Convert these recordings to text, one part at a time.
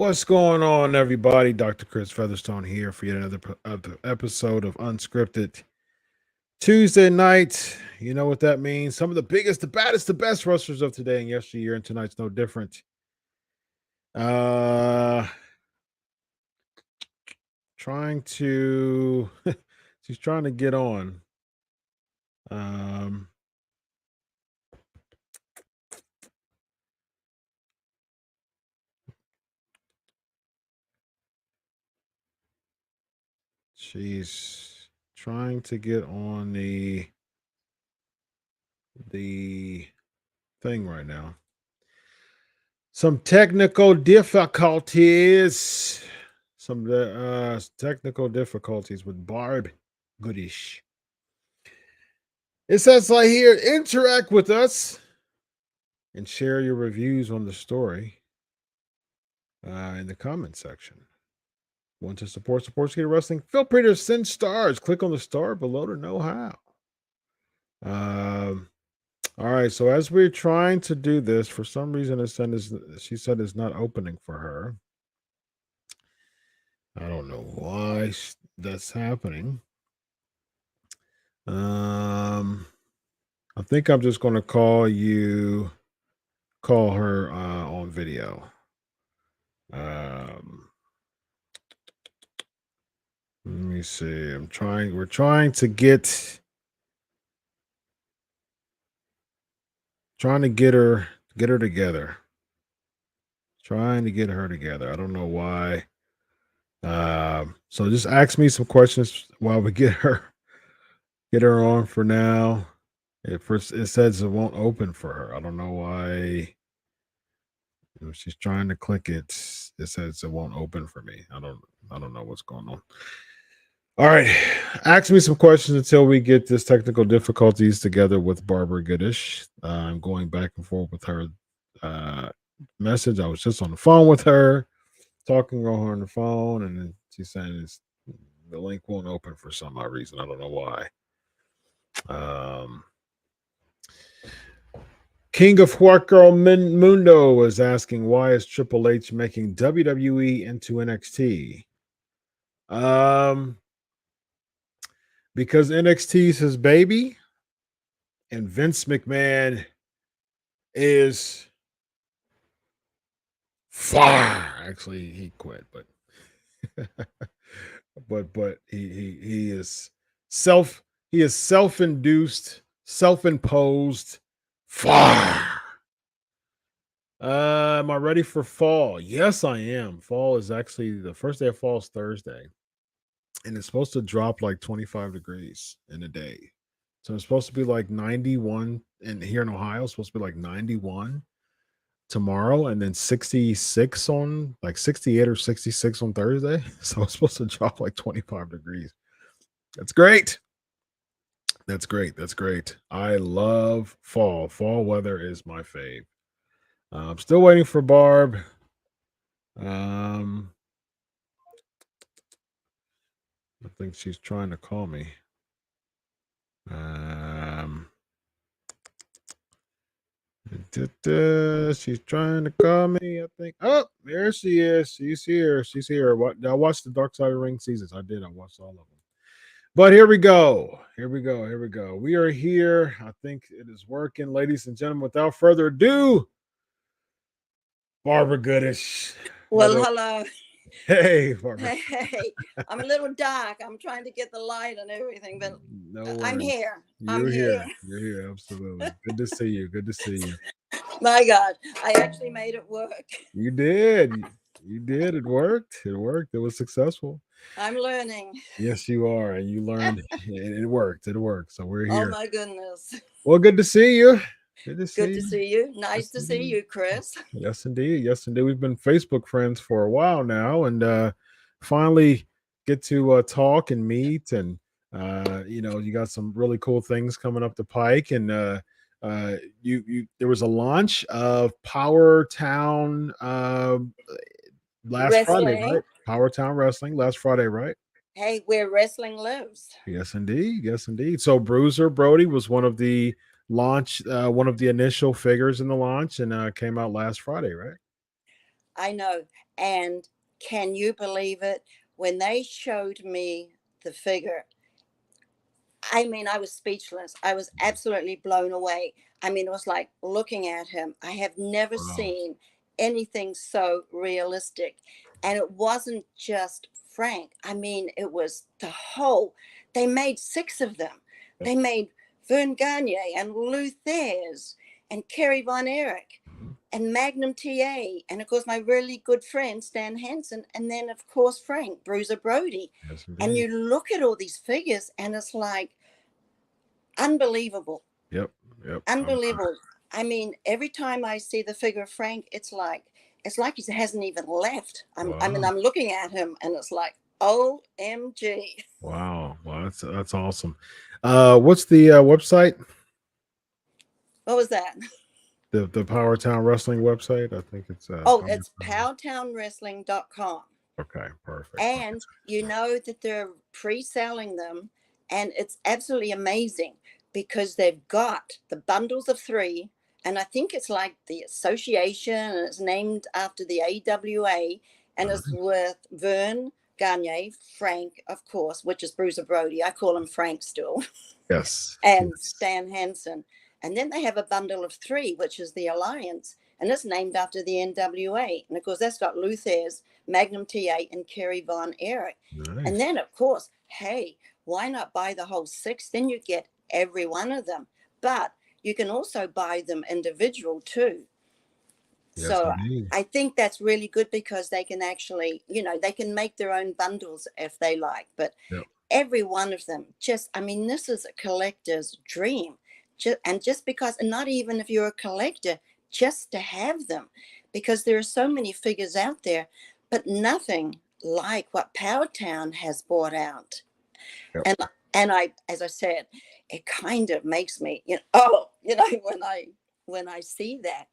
What's going on, everybody? Dr. Chris Featherstone here for yet another episode of Unscripted Tuesday night. You know what that means? Some of the biggest, the baddest, the best wrestlers of today and yesteryear, and tonight's no different. Uh, trying to, she's trying to get on. Um, she's trying to get on the thing right now. Some technical difficulties. Some technical difficulties with Goodish. It says right here, interact with us and share your reviews on the story in the comment section. Want to support Sportskeeda Wrestling? Feel free to send stars. Click on the star below to know how. All right, so as we're trying to do this, for some reason, she said it's not opening for her. I don't know why that's happening. I think I'm just going to call her on video. Let me see. We're trying to get her together. Trying to get her together. I don't know why. So just ask me some questions while we get her on for now. It says it won't open for her. I don't know why. She's trying to click it. It says it won't open for me. I don't know what's going on. All right. Ask me some questions until we get this technical difficulties together with Barbara Goodish. I'm going back and forth with her message. I was just on the phone with her, talking to her on the phone, and then she's saying the link won't open for some odd reason. I don't know why. King of White Girl Mundo was asking, why is Triple H making WWE into NXT? Because NXT is his baby, and Vince McMahon is far. Actually, he quit, but but he is self-induced, self-imposed far. Am I ready for fall? Yes, I am. Fall is actually the first day of fall is Thursday, and it's supposed to drop like 25 degrees in a day. So it's supposed to be like 91, and here in Ohio, it's supposed to be like 91 tomorrow, and then 66 on like 68 or 66 on Thursday. So it's supposed to drop like 25 degrees. That's great. That's great. That's great. I love fall. Fall weather is my fave. I'm still waiting for Barb. I think she's trying to call me. She's trying to call me, I think. Oh, there she is. She's here. She's here. I watched the Dark Side of the Ring seasons. I did. I watched all of them. But here we go. Here we go. Here we go. We are here. I think it is working. Ladies and gentlemen, without further ado, Barbara Goodish. Well, hello. Hey, Barbara. Hey, I'm a little dark. I'm trying to get the light and everything, but no I'm here. You're here. You're here. Absolutely. Good to see you. Good to see you. My God, I actually made it work. You did. You did. It worked. It worked. It was successful. I'm learning. Yes, you are. And you learned. It worked. It worked. So we're here. Oh, my goodness. Well, good to see you. Good to see you. Nice to see you, Chris. Yes, indeed. Yes, indeed. We've been Facebook friends for a while now, and finally get to talk and meet. And you got some really cool things coming up the pike. And there was a launch of Power Town last Friday, right? Power Town Wrestling last Friday, right? Hey, where wrestling lives. Yes, indeed. Yes, indeed. So Bruiser Brody was one of the initial figures in the launch, and came out last Friday, right? I know. And can you believe it? When they showed me the figure, I mean, I was speechless. I was absolutely blown away. I mean, it was like looking at him. I have never Wow. seen anything so realistic. And it wasn't just Frank. I mean, it was the whole, they made 6 of them. Yep. They made Vern Gagne and Lou Thesz and Kerry Von Erich Mhm. and Magnum TA, and of course my really good friend Stan Hansen, and then of course Frank Bruiser Brody. Yes, And indeed. you look at all these figures, and it's like unbelievable, Yep. Yep. unbelievable. I mean, every time I see the figure of Frank, it's like he hasn't even left. I mean, Wow. I'm looking at him, and it's like, OMG. Wow. Wow. That's awesome. What's the website? What was that? The Power Town Wrestling website? I think it's Oh, Power it's Town. powtownwrestling.com. Okay, perfect. And you know that they're pre-selling them, and it's absolutely amazing because they've got the bundles of 3, and I think it's like the association, and it's named after the AWA, and Okay. it's with Vern Gagne, Frank, of course, which is Bruiser Brody. I call him Frank still. Yes. And Yes. Stan Hansen. And then they have a bundle of 3, which is the Alliance, and it's named after the NWA. And of course, that's got Lou Thesz, Magnum TA, and Kerry Von Erich. And Nice. then, of course, hey, why not buy the whole 6? Then you get every one of them. But you can also buy them individual too. Yes, So indeed. I think that's really good because they can actually, they can make their own bundles if they like. But Yep. every one of them, I mean, this is a collector's dream. And just because, and not even if you're a collector, just to have them, because there are so many figures out there, but nothing like what Powertown has brought out. Yep. And as I said, it kind of makes me, when I see that,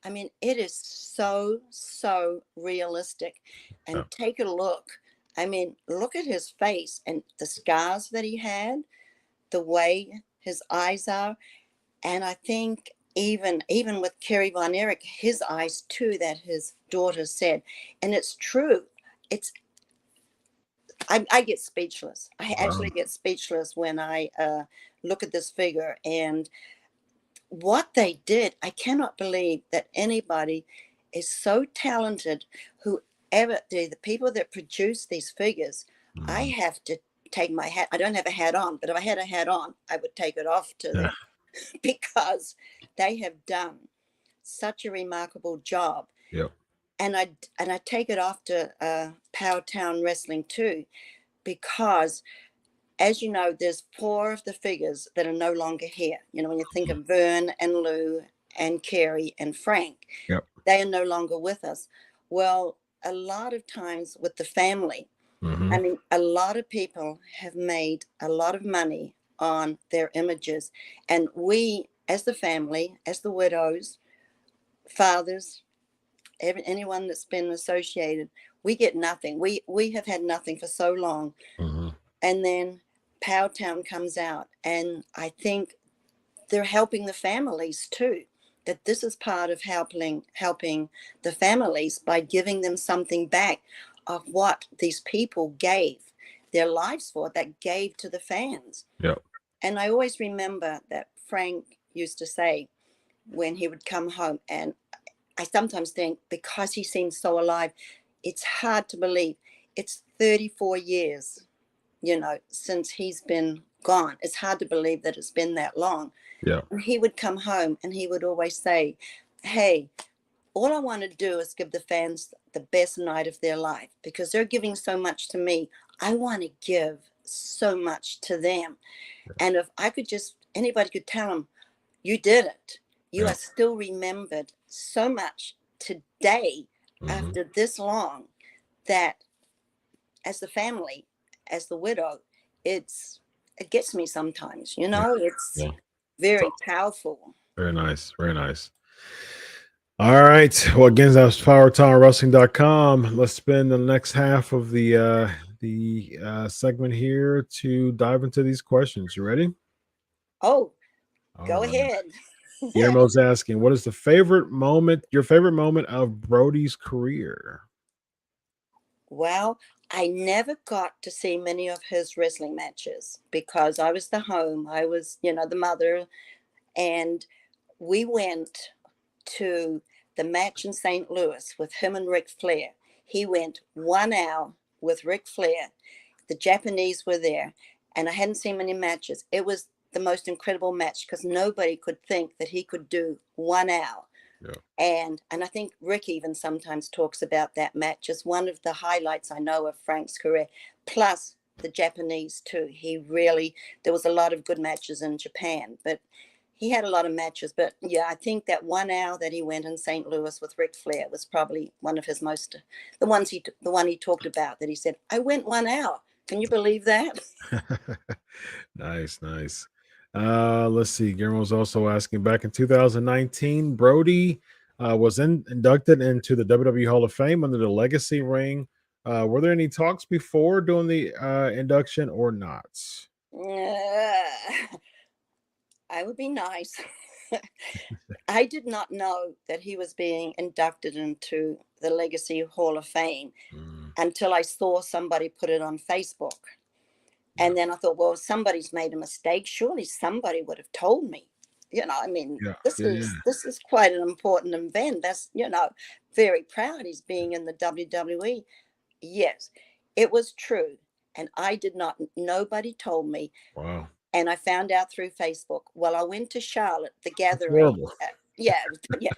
I mean, it is so realistic. Yep. And take a look. I mean, look at his face and the scars that he had, the way his eyes are. And I think even with Kerry Von Erich, his eyes too, that his daughter said. And it's true. It's I get speechless. I Wow. actually get speechless when I look at this figure and what they did. I cannot believe that anybody is so talented. Whoever the people that produce these figures, I Mhm. have to take my hat. I don't have a hat on, but if I had a hat on, I would take it off to Yeah. them because they have done such a remarkable job. Yep. And I take it off to Powtown Wrestling too, because as you know, there's 4 of the figures that are no longer here. When you think Mhm. of Vern and Lou and Kerry and Frank, Yep. they are no longer with us. Well, a lot of times with the family, Hmm. I mean, a lot of people have made a lot of money on their images. And we, as the family, as the widows, fathers, anyone that's been associated, we get nothing. We have had nothing for so long. Hmm. And then Powtown comes out, and I think they're helping the families too. That this is part of helping the families by giving them something back of what these people gave their lives for, that gave to the fans. Yep. And I always remember that Frank used to say when he would come home, and I sometimes think because he seems so alive, it's hard to believe. It's 34 years, since he's been gone. It's hard to believe that it's been that long. Yep. And he would come home and he would always say, hey, all I want to do is give the fans the best night of their life because they're giving so much to me. I want to give so much to them. And if I could anybody could tell them, you did it. You are Yep. still remembered so much today Hmm. after this long that as the family, as the widow, it gets me sometimes, Yeah. it's Yeah. very So, powerful. very nice. Very nice. All right. Well, again, that's PowerTownWrestling.com. Let's spend the next half of the segment here to dive into these questions. You ready? Oh, All go right. ahead. Guillermo's asking, what is the favorite moment, your favorite moment of Brody's career? Well, I never got to see many of his wrestling matches because I was the home. I was, the mother. And we went to the match in St. Louis with him and Ric Flair. He went 1 hour with Ric Flair. The Japanese were there, and I hadn't seen many matches. It was the most incredible match because nobody could think that he could do 1 hour. Yeah. And I think Rick even sometimes talks about that match as one of the highlights I know of Frank's career, plus the Japanese too. There was a lot of good matches in Japan, but he had a lot of matches. But yeah, I think that 1 hour that he went in St. Louis with Ric Flair was probably one of his most, the one he talked about, that he said, I went 1 hour. Can you believe that? Nice, nice. Let's see. Guillermo's also asking, back in 2019, Brody was inducted into the WWE Hall of Fame under the Legacy ring. Were there any talks before doing the induction or not? I would be nice. I did not know that he was being inducted into the Legacy Hall of Fame Mm, until I saw somebody put it on Facebook. yeah, And then I thought, well, somebody's made a mistake. Surely somebody would have told me. I mean, yeah, this yeah, yeah. is quite an important event. That's, very proud he's being in the WWE. Yes, it was true. And I did not, nobody told me. Wow, And I found out through Facebook. Well, I went to Charlotte, the that's gathering. horrible. Yeah, yeah.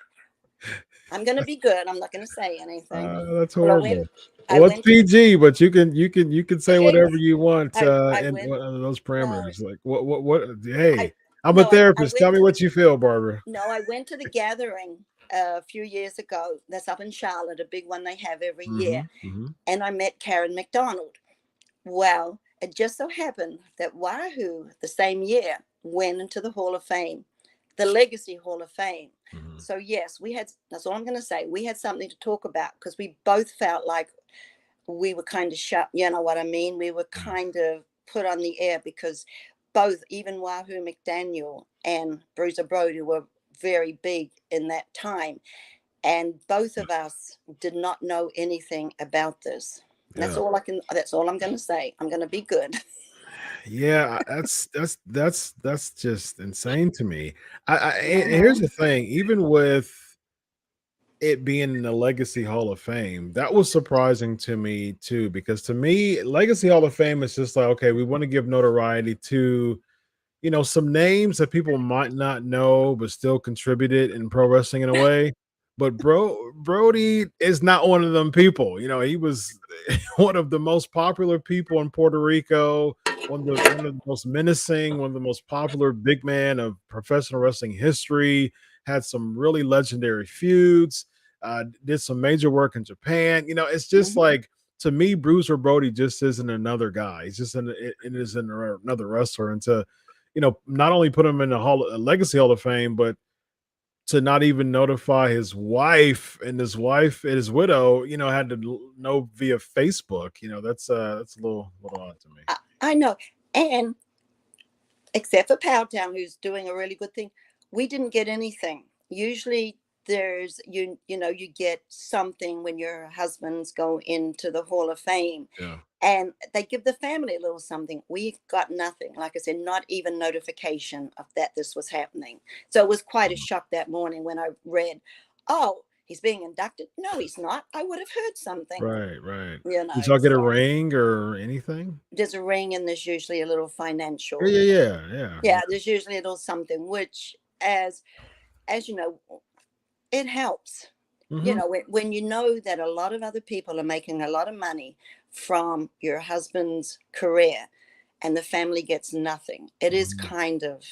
I'm going to be good. I'm not going to say anything. That's Well, horrible. I Well, it's went to the, PG, but you can say yeah, whatever you want I in went, under those no, parameters. Like what? I, Hey, I'm a no, I therapist. Tell went me to the, what you feel, Barbara. no, I went to the gathering a few years ago. That's up in Charlotte, a big one they have every year. Hmm. And I met Karen McDonald. Well, it just so happened that Wahoo the same year went into the Hall of Fame, the Legacy Hall of Fame. Hmm. So yes, that's all I'm going to say. We had something to talk about because we both felt like we were kind of shut, you know what I mean? We were Yeah, kind of put on the air because both, even Wahoo McDaniel and Bruiser Brody, were very big in that time. And both of us did not know anything about this. yeah, That's all I'm going to say. I'm going to be good. yeah. That's just insane to me. And here's Mm-hmm. the thing: even with it being in the Legacy Hall of Fame, that was surprising to me too, because to me, Legacy Hall of Fame is just like, okay, we want to give notoriety to some names that people might not know, but still contributed in pro wrestling in a way. But Brody is not one of them people. He was one of the most popular people in Puerto Rico, one of the most menacing, one of the most popular big man of professional wrestling history. Had some really legendary feuds. Did some major work in Japan. It's just Mm-hmm. like, to me, Bruiser Brody just isn't another guy. He's just another wrestler. And to not only put him in the Legacy Hall of Fame, but to not even notify his wife, and his widow, had to know via Facebook. That's a little odd to me. I know. And except for Powtown, who's doing a really good thing, we didn't get anything. Usually there's you get something when your husbands go into the Hall of Fame, Yeah. and they give the family a little something. We got nothing. Like I said, not even notification of that this was happening. So it was quite a Mm. shock that morning when I read, oh, he's being inducted. No, he's not. I would have heard something. Right, right. you know Did y'all get a so ring or anything? there's a ring, and there's usually a little Yeah, financial. yeah, yeah, yeah, Yeah, yeah. there's usually a little something, which, as you know, it helps. Hmm. When you know that a lot of other people are making a lot of money from your husband's career, and the family gets nothing, it is Hmm. kind of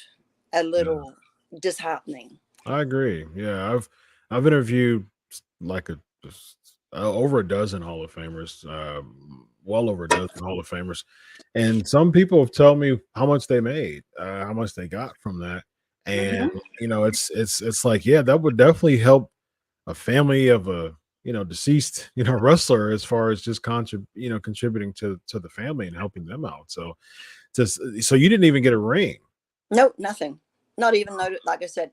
a Yeah, little disheartening. I agree. Yeah, I've interviewed like over a dozen Hall of Famers, well over a dozen Hall of Famers, and some people have told me how much they made, how much they got from that, and Hmm. it's like, yeah, that would definitely help a family of a deceased wrestler, as far as just contributing to the family and helping them out. So you didn't even get a ring. No, nothing. not even know, like I said,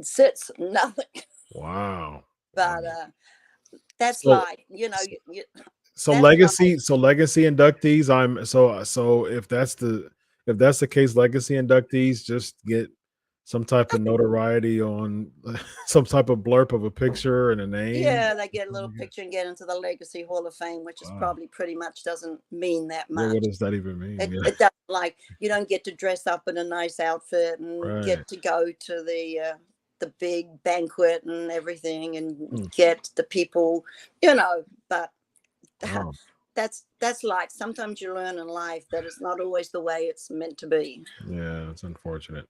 sits, nothing. Wow. Wow. But that's So like, you know, so that's like, legacy inductees, so if that's the case, legacy inductees just get some type of notoriety on some type of blurb of a picture and a name. yeah, they get a little picture and get into the Legacy Hall of Fame, which is Wow. probably pretty much doesn't mean that Yeah, what much. does that even mean? Yeah. It doesn't, like, you don't get to dress up in a nice outfit and Right. get to go to the big banquet and everything Hmm. and get the people, you know. But Wow. that's like, sometimes you learn in life that it's not always the way it's meant to be. Yeah, it's unfortunate.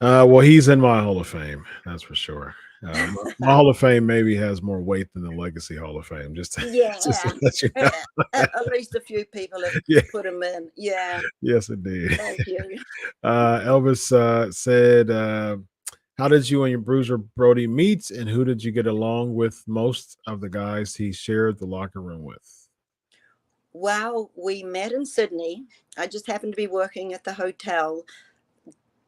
Well, he's in my Hall of Fame, that's for sure. My Hall of Fame maybe has more weight than the Legacy Hall of Fame, just to, just to Yeah. let you know. Yeah. At least a few people have Yeah, put him in. Yeah. yes, indeed. Thank you. Elvis said, how did you and your Bruiser Brody meet, and who did you get along with most of the guys he shared the locker room with? Well, we met in Sydney. I just happened to be working at the hotel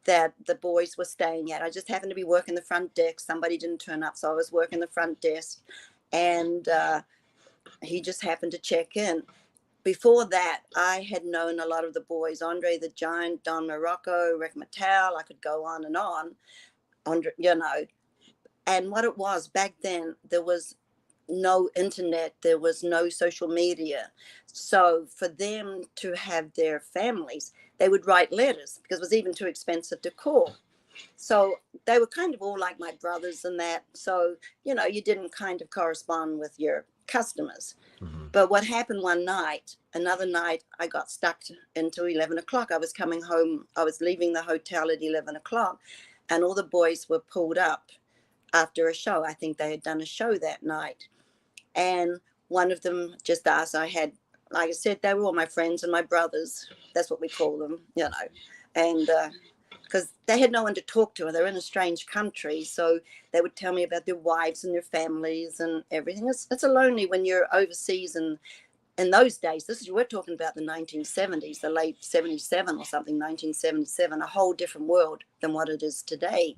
that the boys were staying at. I just happened to be working the front desk. Somebody didn't turn up, so I was working the front desk, and he just happened to check in. Before that, I had known a lot of the boys: Andre the Giant, Don Morocco, Rick Mattel. I could go on and on. Andre, you know. And what it was back then, there was no internet, there was no social media. So for them to have their families, they would write letters because it was even too expensive to call. So they were kind of all like my brothers and that. So, you didn't kind of correspond with your customers. Mhm. But what happened one night, another night, I got stuck until 11 o'clock. I was coming home, I was leaving the hotel at 11 o'clock, and all the boys were pulled up after a show. I think they had done a show that night. And one of them just asked, like I said, they were all my friends and my brothers. That's what we call them. And because they had no one to talk to, they're in a strange country. So they would tell me about their wives and their families and everything. It's a lonely when you're overseas. And in those days, we're talking about the 1970s, the late 77 or something, 1977, a whole different world than what it is today.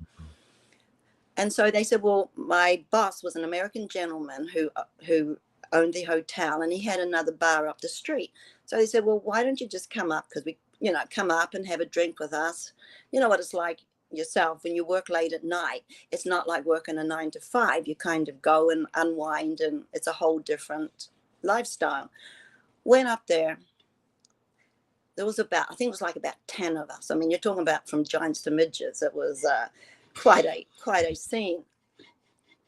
And so they said, well, my boss was an American gentleman who owned the hotel, and he had another bar up the street. So they said, well, why don't you just come up? Because come up and have a drink with us. You know what it's like yourself when you work late at night. It's not like working a 9 to 5. You kind of go and unwind, and it's a whole different lifestyle. Went up there. There was I think it was like about 10 of us. I mean, you're talking about from giants to midgets. It was quite a scene.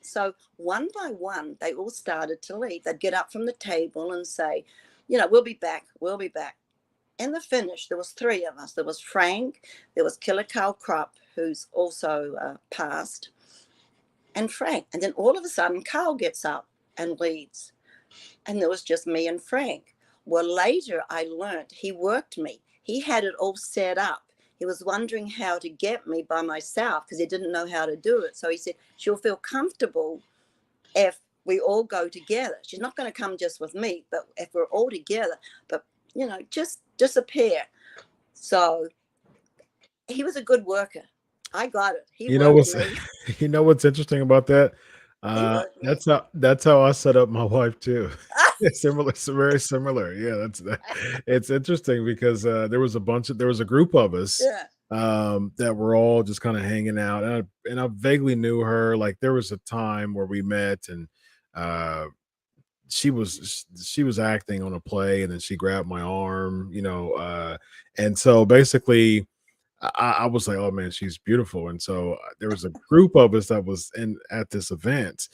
So one by one, they all started to leave. They'd get up from the table and say, we'll be back, we'll be back. In the finish, there was 3 of us. There was Frank, there was Killer Carl Krupp, who's also passed, and Frank. And then all of a sudden, Carl gets up and leaves. And there was just me and Frank. Well, later I learned he worked me. He had it all set up. He was wondering how to get me by myself because he didn't know how to do it. So he said, she'll feel comfortable if we all go together. She's not going to come just with me, but if we're all together, but, just disappear. So he was a good worker. I got it. He You know worked what's me. you know what's interesting about that? He worked me. That's how I set up my wife too. It's similar, it's very similar. Yeah, that's that. It's interesting because there was a group of us Yeah. that were all just kind of hanging out, and I vaguely knew her. Like there was a time where we met, and uh, she was acting on a play, and then she grabbed my arm, and so basically I was like, "Oh man, she's beautiful." And so there was a group of us that was in at this event,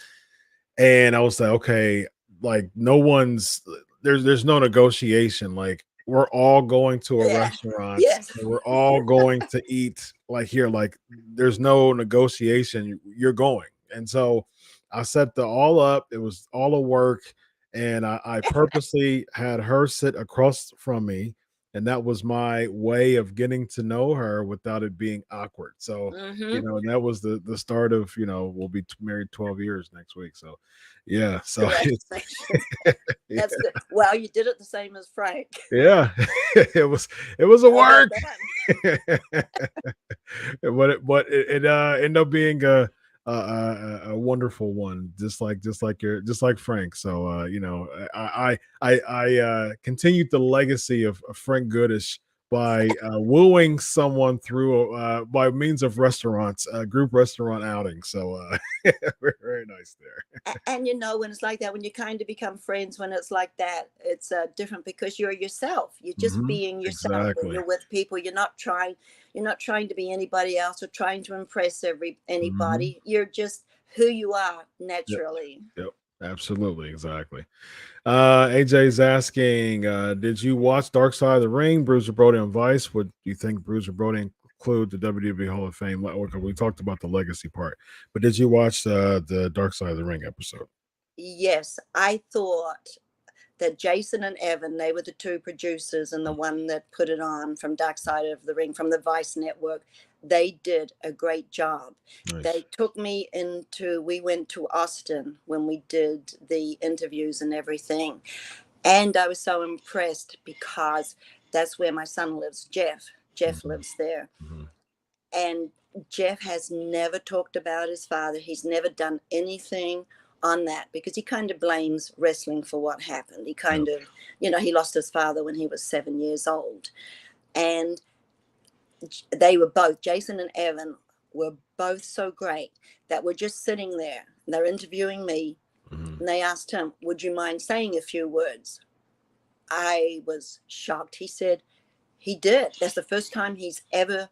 and I was like, "Okay, like no one's there's no negotiation. Like we're all going to a Yeah. restaurant, Yes. and we're all going to eat like here. Like there's no negotiation. You're going." And so I set the all up. It was all a work, and I purposely had her sit across from me, and that was my way of getting to know her without it being awkward. So, Mm-hmm. that was the start of, we'll be married 12 years next week. So, yeah. So it's Congratulations. yeah, That's good. Well, you did it the same as Frank. yeah. it was a How about work. that? But it ended up being a wonderful one, just like Frank. So I continued the legacy of Frank Goodish by wooing someone through by means of restaurants, group restaurant outings. So very, very nice there. And when it's like that, when you kind of become friends, when it's like that, it's different because you're yourself. You're just being yourself. When Exactly. you're with people, you're not trying to be anybody else or trying to impress Hmm. anybody. You're just who you are Yep. naturally. Yep. Absolutely. Exactly. AJ's asking, did you watch Dark Side of the Ring, Bruiser Brody on Vice? Would you think Bruiser Brody include the WWE Hall of Fame? Okay, we talked about the legacy part, but did you watch the Dark Side of the Ring episode? Yes, I thought that Jason and Evan, they were the two producers and the one that put it on from Dark Side of the Ring, from the Vice Network. They did a great job. Nice. They took me we went to Austin when we did the interviews and everything. And I was so impressed because that's where my son lives, Jeff. Jeff Hmm. lives there. Hmm. And Jeff has never talked about his father. He's never done anything on that because he kind of blames wrestling for what happened. He Yep. kind of, he lost his father when he was 7 years old. And they were both, Jason and Evan, were both so great that we're just sitting there. They're interviewing me Hmm. and they asked him, "Would you mind saying a few words?" I was shocked. He said, he did. That's the first time he's ever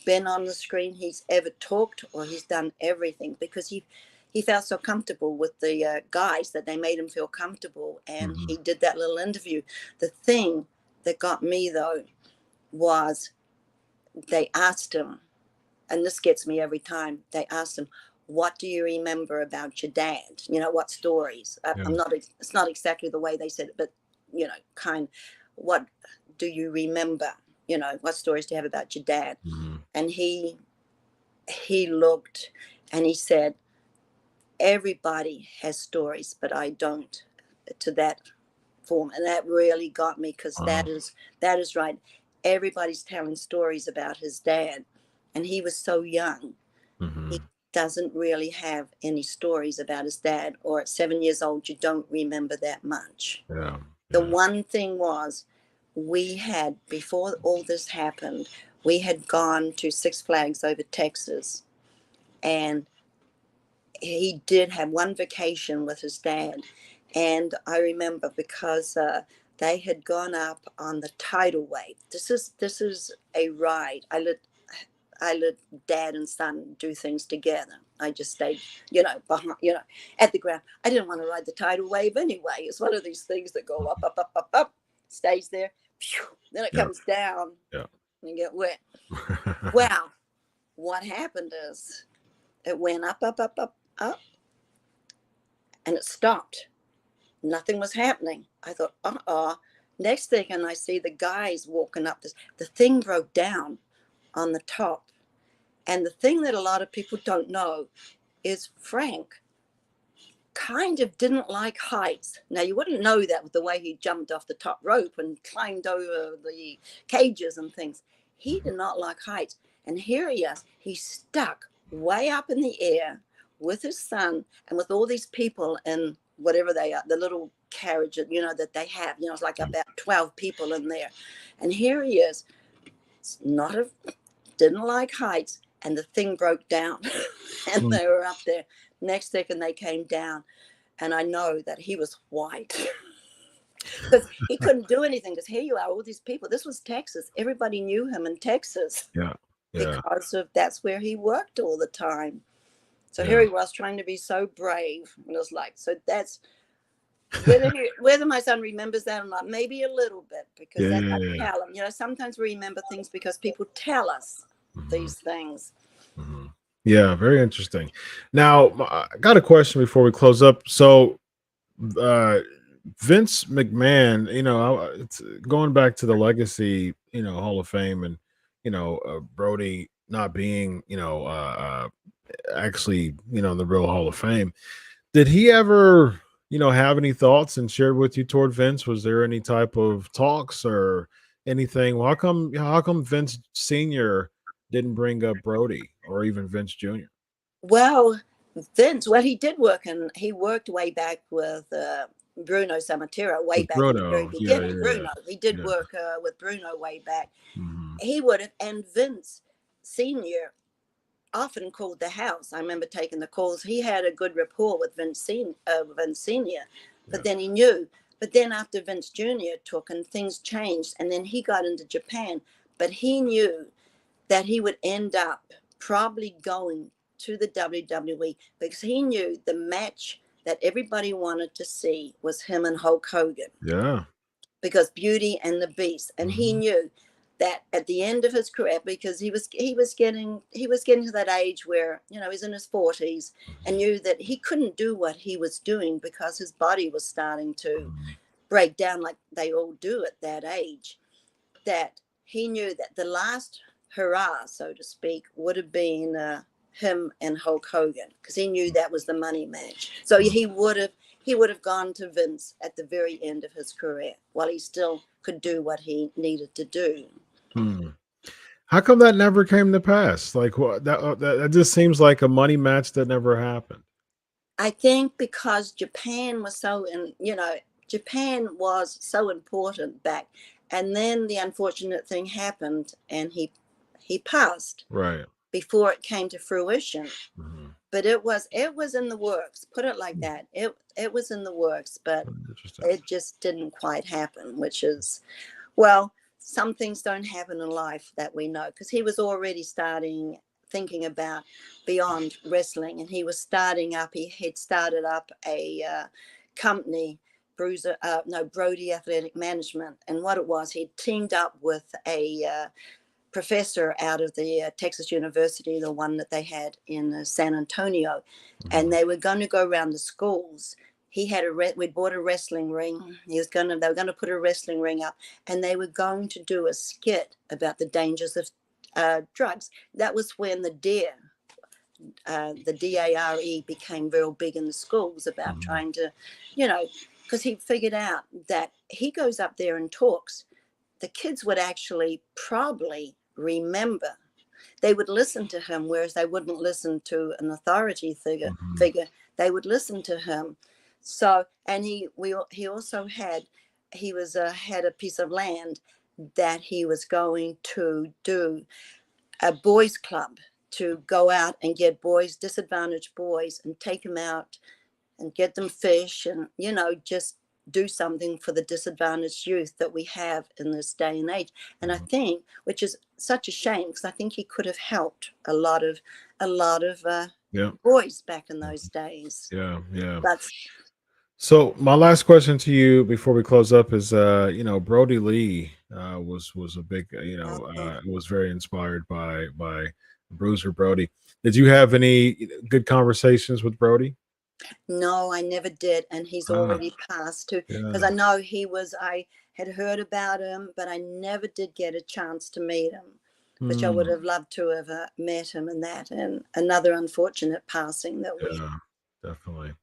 been on the screen, he's ever talked, or he's done everything because he felt so comfortable with the guys that they made him feel comfortable, and Hmm. he did that little interview. The thing that got me though was they asked him, and this gets me every time. They asked him, "What do you remember about your dad? What stories?" Yeah. I'm not. It's not exactly the way they said it, but kind. What do you remember? What stories do you have about your dad? Hmm. And he looked, and he said, "Everybody has stories, but I don't." To that form, and that really got me because Wow. that is right. Everybody's telling stories about his dad, and he was so young. He Hmm. doesn't really have any stories about his dad, or at 7 years old, you don't remember that much. Yeah. The Yeah. one thing was, before all this happened, we had gone to Six Flags over Texas, and he did have one vacation with his dad. And I remember because they had gone up on the tidal wave. This is a ride. I let dad and son do things together. I just stayed, behind, at the ground. I didn't want to ride the tidal wave anyway. It's one of these things that go up, up, up, up, up, stays there, phew, then it Yeah. comes down Yeah. and you get wet. Well, what happened is it went up, up, up, up, up, and it stopped. Nothing was happening. I thought, Next thing, and I see the guys walking up the thing broke down on the top. And the thing that a lot of people don't know is Frank kind of didn't like heights. Now, you wouldn't know that with the way he jumped off the top rope and climbed over the cages and things. He Mhm. did not like heights. And here he is. He's stuck way up in the air with his son and with all these people in whatever they are, the little carriage that they have. It's like about 12 people in there. And here he is. It's not a didn't like heights, and the thing broke down. And Mm. they were up there. Next second, they came down, and I know that he was white because he couldn't do anything. Because here you are, all these people. This was Texas. Everybody knew him in Texas Yeah. Yeah. because that's where he worked all the time. So here Yeah. he was trying to be so brave, and it was like, so that's whether my son remembers that or not, maybe a little bit, because Yeah. that I Yeah. tell him. Sometimes we remember things because people tell us Mhm. these things. Mhm. Yeah, very interesting. Now, I got a question before we close up. So, uh, Vince McMahon, it's going back to the legacy, Hall of Fame, and Brody not being, actually, the real Hall of Fame. Did he ever, have any thoughts and shared with you toward Vince? Was there any type of talks or anything? Well, how come Vince Senior didn't bring up Brody or even Vince Jr.? Well, Vince, well, he worked way back with Bruno Sammartino, way With back in the very Bruno, yeah, beginning. yeah, Bruno, he did yeah. work with Bruno way back. Hmm. He would have, and Vince Senior often called the house. I remember taking the calls. He had a good rapport with Vince Senior, Yeah, but then he knew. But then after Vince Junior took and things changed, and then he got into Japan, but he knew that he would end up probably going to the WWE because he knew the match that everybody wanted to see was him and Hulk Hogan, yeah. because Beauty and the Beast, and he Hmm. knew that at the end of his career, because he was getting to that age where he's in his 40s, and knew that he couldn't do what he was doing because his body was starting to Hmm. break down like they all do at that age. That he knew that the last hurrah, so to speak, would have been him and Hulk Hogan, because he knew that was the money match. So he would have gone to Vince at the very end of his career while he still could do what he needed to do. Hmm. How come that never came to pass? Like, what that just seems like a money match that never happened. I think because Japan was so important back, and then the unfortunate thing happened, and he passed Right. before it came to fruition. Hmm. But it was in the works. Put it like that. It was in the works, but Interesting. it just didn't quite happen. Which is, well, some things don't happen in life that we know, because he was already starting thinking about beyond wrestling, and he was starting up. He had started up a company, Brody Athletic Management, and what it was, he teamed up with a professor out of the Texas University, the one that they had in San Antonio, and Hmm. they were going to go around the schools. We bought a wrestling ring. They were going to put a wrestling ring up, and they were going to do a skit about the dangers of drugs. That was when the DARE became real big in the schools, about Hmm. trying to, you know, because he figured out that he goes up there and talks, the kids would actually probably remember. They would listen to him, whereas they wouldn't listen to an authority figure. Hmm. Figure they would listen to him. So, and he also had a piece of land that he was going to do a boys club, to go out and get disadvantaged boys, and take them out and get them fish, and just do something for the disadvantaged youth that we have in this day and age. And I Hmm. think, which is such a shame, because I think he could have helped a lot of Yeah. boys back in Mhm. those days. Yeah. Yeah. But So my last question to you before we close up is, Brody Lee was a big, oh, was very inspired by Bruiser Brody. Did you have any good conversations with Brody? no, I never did, and he's Ah, already passed too. Because yeah. I know I had heard about him, but I never did get a chance to meet him, which I would Hmm. have loved to have met him. And another unfortunate passing that we. Yeah, definitely.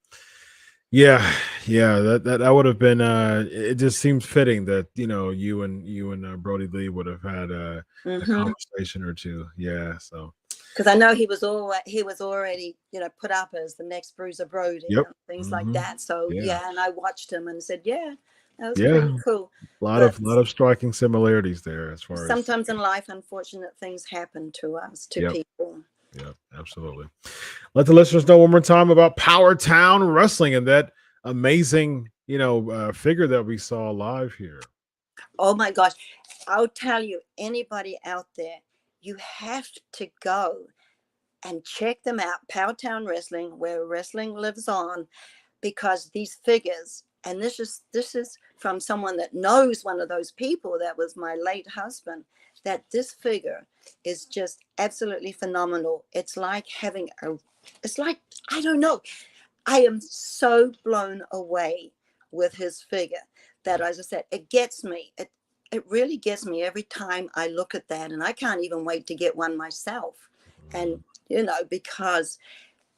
Yeah, yeah, that would have been it just seems fitting that, you and Brody Lee would have had a Mm-hmm. conversation or two. Yeah, so Because I know he was already put up as the next Bruiser Brody yep. and things like Hmm. that. So Yeah. yeah, and I watched him and said, yeah, that was Yeah. pretty cool. A lot But of striking similarities there as far as sometimes in life, unfortunate things happen to us, to yep, people. yep, absolutely. Let the listeners know one more time about Power Town Wrestling and that amazing, figure that we saw live here. Oh my gosh, I'll tell you, anybody out there, you have to go and check them out. Powtown Wrestling, where wrestling lives on, because these figures, and this is from someone that knows one of those people that was my late husband, that this figure is just absolutely phenomenal. It's like, I don't know, I am so blown away with his figure. That, as I said, it gets me. It really gets me every time I look at that, and I can't even wait to get one myself. And because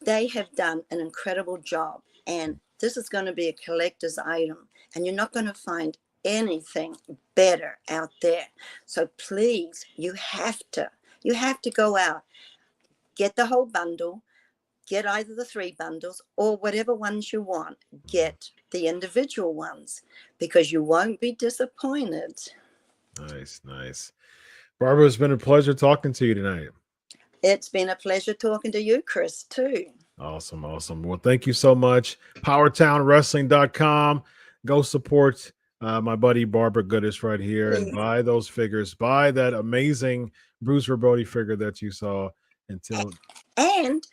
they have done an incredible job, and this is going to be a collector's item, and you're not going to find anything better out there. So please, you have to go out, get the whole bundle, get either the 3 bundles or whatever ones you want. Get the individual ones, because you won't be disappointed. Nice, nice. Barbara, it's been a pleasure talking to you tonight. It's been a pleasure talking to you, Chris, too. Awesome, awesome. Well, thank you so much. PowertownWrestling.com. Go support my buddy Barbara Goodish right here and buy those figures. Buy that amazing Bruiser Brody figure that you saw. And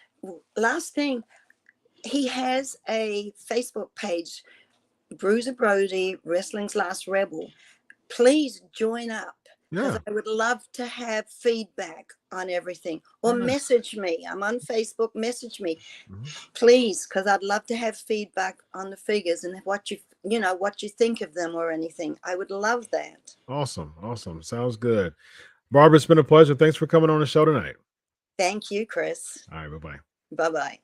last thing, he has a Facebook page, Bruiser Brody, Wrestling's Last Rebel. Please join up, because I would love to have feedback on everything, or message me. I'm on Facebook. Message me, please, because I'd love to have feedback on the figures and what you think of them or anything. I would love that. Awesome, awesome. Sounds good. Barbara, it's been a pleasure. Thanks for coming on the show tonight. Thank you, Chris. All right, bye-bye. Bye-bye.